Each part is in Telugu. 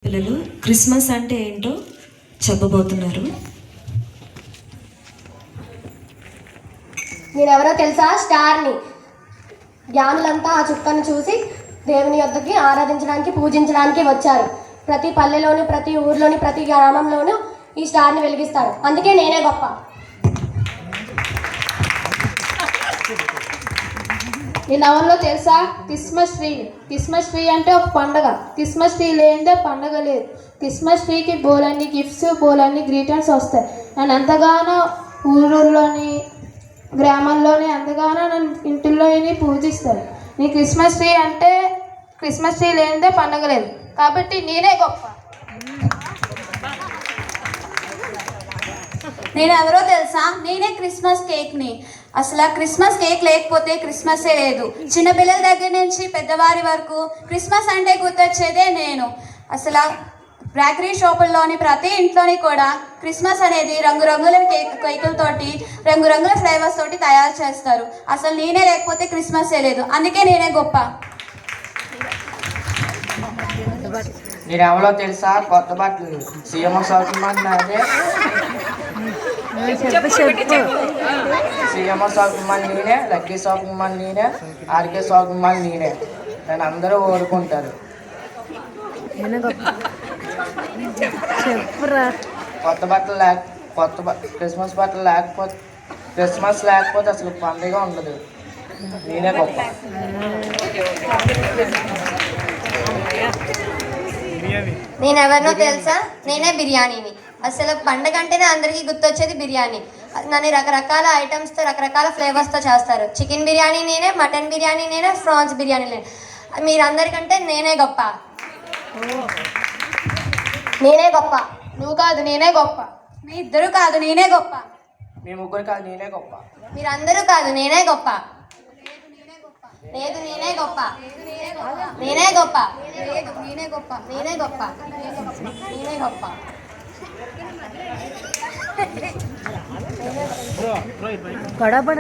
పిల్లలు క్రిస్మస్ అంటే ఏంటో చెప్పబోతున్నారు. నేనెవరో తెలుసా? స్టార్ని. జ్ఞానులంతా ఆ చుక్కను చూసి దేవుని యొద్దకి ఆరాధించడానికి, పూజించడానికి వచ్చారు. ప్రతి పల్లెలోని, ప్రతి ఊర్లోని, ప్రతి గ్రామంలోనూ ఈ స్టార్ని వెలిగిస్తారు. అందుకే నేనే గొప్ప. నేనెవరో తెలుసా? Christmas tree. క్రిస్మస్ ట్రీ అంటే ఒక పండగ. క్రిస్మస్ ట్రీ లేనిదే పండగ లేదు. క్రిస్మస్ ట్రీకి బోలన్ని గిఫ్ట్స్, బోలన్ని గ్రీటింగ్స్ వస్తాయి. నేను ఎంతగానో ఊళ్ళోని, గ్రామాల్లోని ఎంతగానో నన్ను ఇంటిల్లోని పూజిస్తారు. నీ క్రిస్మస్ ట్రీ అంటే క్రిస్మస్ ట్రీ లేనిదే పండగ లేదు. కాబట్టి నేనే గొప్ప. నేను ఎవరో తెలుసా? నేనే క్రిస్మస్ కేక్ని. అసలు క్రిస్మస్ కేక్ లేకపోతే క్రిస్మసే లేదు. చిన్నపిల్లల దగ్గర నుంచి పెద్దవారి వరకు క్రిస్మస్ అంటే గుర్తొచ్చేదే నేను. అసలు బేకరీ షాపుల్లోని ప్రతి ఇంట్లోని కూడా క్రిస్మస్ అనేది రంగురంగుల కేకులతోటి, రంగురంగుల ఫ్లేవర్స్ తోటి తయారు చేస్తారు. అసలు నేనే లేకపోతే క్రిస్మసే లేదు. అందుకే నేనే గొప్ప. నేను ఎవరో తెలుసా? కొత్త బట్టలు సీఎం షాపింగ్ మాల్ నాదే. సీఎం షాపింగ్ మాల్ నేనే, లక్కీ షాపింగ్ మాల్ నేనే, ఆర్కే షాపింగ్ మాల్ నేనే. నన్ను అందరూ ఓరుకుంటారు. కొత్త బట్టలు క్రిస్మస్ బట్టలు క్రిస్మస్ లేకపోతే అసలు పండుగ ఉండదు. నేనే గొప్ప. నేనెవరినో తెలుసా? నేనే బిర్యానీని. అసలు పండగ అంటేనే అందరికీ గుర్తొచ్చేది బిర్యానీ. నన్ను రకరకాల ఐటమ్స్తో, రకరకాల ఫ్లేవర్స్తో చేస్తారు. చికెన్ బిర్యానీ నేనే, మటన్ బిర్యానీ నేనే, ప్రాన్స్ బిర్యానీ నేనే. మీరందరికంటే నేనే గొప్ప. నేనే గొప్ప. నువ్వు కాదు, నేనే గొప్ప. మీ ఇద్దరు కాదు, నేనే గొప్ప. మీ ముగ్గురు కాదు, నేనే గొప్ప. మీరందరూ కాదు, నేనే గొప్ప. లేదు, నేనే గొప్ప. నేనే గొప్ప. నేనే గొప్ప. నేనే గొప్ప. నేనే గొప్ప. నేనే గొప్ప.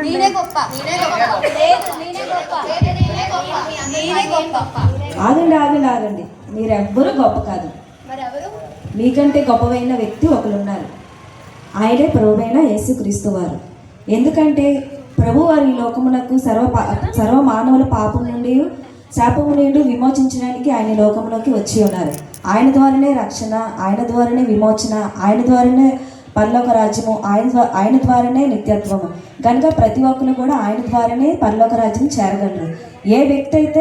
నేనే గొప్ప. లేదు, నేనే గొప్ప. నేనే గొప్ప. నేనే గొప్ప. ఆగండి. మీరెవ్వరూ గొప్ప కాదు. మరెవరు? మీకంటే గొప్పవైన వ్యక్తి ఒకరున్నారు. ఆయనే ప్రభువైన యేసుక్రీస్తు వారు. ఎందుకంటే ప్రభు వారి ఈ లోకమునకు సర్వ మానవుల పాపం నుండి, శాపము నుండి విమోచించడానికి ఆయన లోకంలోకి వచ్చి ఉన్నారు. ఆయన ద్వారానే రక్షణ, ఆయన ద్వారానే విమోచన, ఆయన ద్వారానే పరలోక రాజ్యము, ఆయన ద్వారానే నిత్యత్వము. కనుక ప్రతి ఒక్కరు కూడా ఆయన ద్వారానే పరలోక రాజ్యం చేరగలరు. ఏ వ్యక్తి అయితే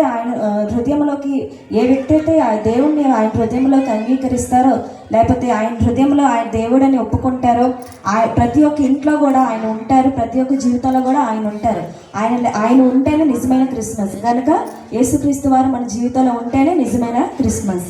ఆ దేవుణ్ణి ఆయన హృదయంలోకి అంగీకరిస్తారో, లేకపోతే ఆయన హృదయంలో ఆయన దేవుడని ఒప్పుకుంటారో, ప్రతి ఒక్క ఇంట్లో కూడా ఆయన ఉంటారు. ప్రతి ఒక్క జీవితంలో కూడా ఆయన ఉంటారు. ఆయన ఉంటేనే నిజమైన క్రిస్మస్. కనుక యేసుక్రీస్తు వారు మన జీవితంలో ఉంటేనే నిజమైన క్రిస్మస్.